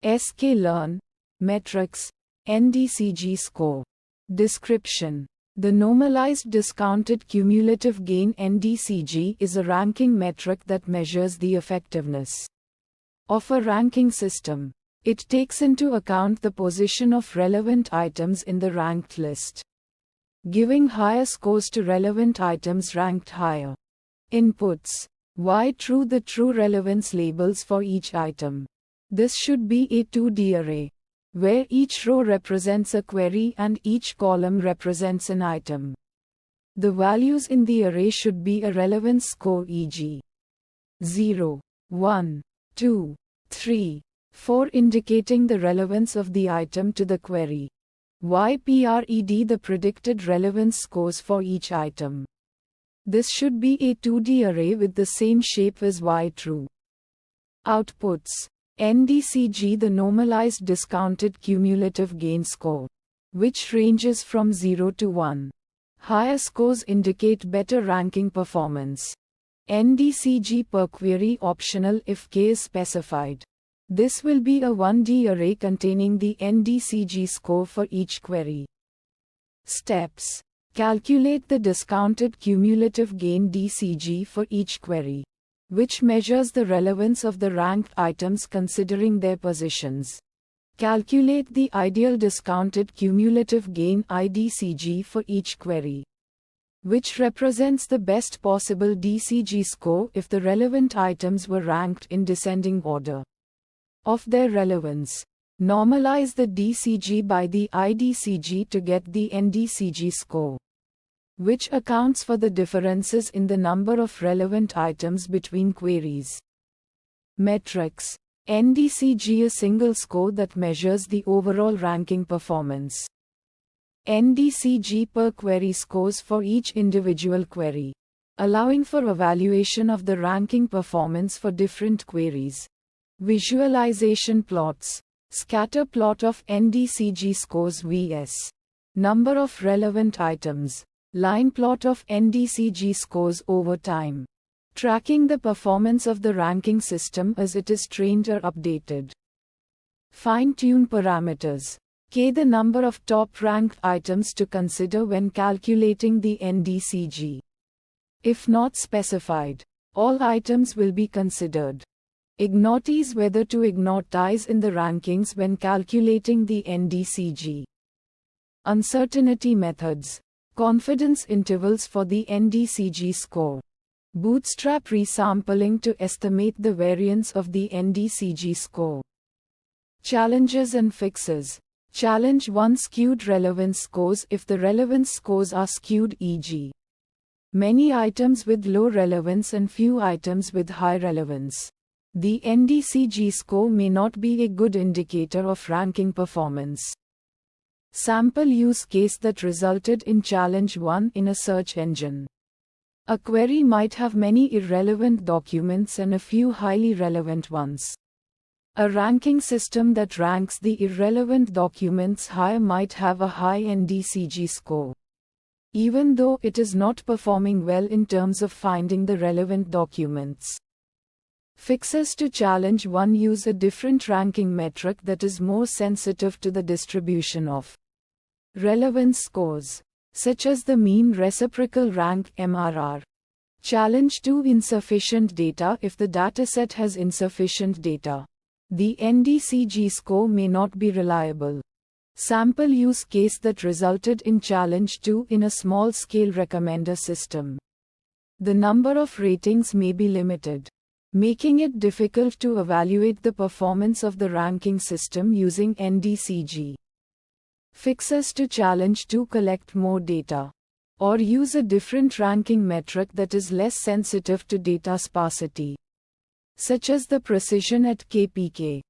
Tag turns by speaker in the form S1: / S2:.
S1: sklearn, metrics, NDCG score. Description: the normalized discounted cumulative gain NDCG is a ranking metric that measures the effectiveness of a ranking system. It takes into account the position of relevant items in the ranked list, giving higher scores to relevant items ranked higher. Inputs: Y true, the true relevance labels for each item. This should be a 2D array, where each row represents a query and each column represents an item. The values in the array should be a relevance score, e.g. 0, 1, 2, 3, 4, indicating the relevance of the item to the query. YPRED, the predicted relevance scores for each item. This should be a 2D array with the same shape as Y_true. Outputs: NDCG, the normalized discounted cumulative gain score, which ranges from 0 to 1. Higher scores indicate better ranking performance. NDCG per query optional if K is specified. This will be a 1D array containing the NDCG score for each query. Steps: calculate the discounted cumulative gain DCG for each query, which measures the relevance of the ranked items considering their positions. Calculate the ideal discounted cumulative gain IDCG for each query, which represents the best possible DCG score if the relevant items were ranked in descending order of their relevance. Normalize the DCG by the IDCG to get the NDCG score, which accounts for the differences in the number of relevant items between queries. Metrics: NDCG, a single score that measures the overall ranking performance. NDCG per query, scores for each individual query, allowing for evaluation of the ranking performance for different queries. Visualization plots: scatter plot of NDCG scores vs. number of relevant items. Line plot of NDCG scores over time, tracking the performance of the ranking system as it is trained or updated. Fine-tune parameters: K, the number of top-ranked items to consider when calculating the NDCG. If not specified, all items will be considered. Ignotees: whether to ignore ties in the rankings when calculating the NDCG. Uncertainty methods: confidence intervals for the NDCG score. Bootstrap resampling to estimate the variance of the NDCG score. Challenges and fixes: Challenge 1: skewed relevance scores. If the relevance scores are skewed, e.g. many items with low relevance and few items with high relevance, the NDCG score may not be a good indicator of ranking performance. Sample use case that resulted in challenge 1 in a search engine. A query might have many irrelevant documents and a few highly relevant ones. A ranking system that ranks the irrelevant documents higher might have a high NDCG score, even though it is not performing well in terms of finding the relevant documents. Fixes to challenge 1: use a different ranking metric that is more sensitive to the distribution of relevance scores, such as the mean reciprocal rank (MRR). Challenge 2: insufficient data. If the dataset has insufficient data, the NDCG score may not be reliable. Sample use case that resulted in challenge 2 in a small-scale recommender system. The number of ratings may be limited, making it difficult to evaluate the performance of the ranking system using NDCG. Fixes to challenge 2: collect more data, or use a different ranking metric that is less sensitive to data sparsity, such as the precision at KPK.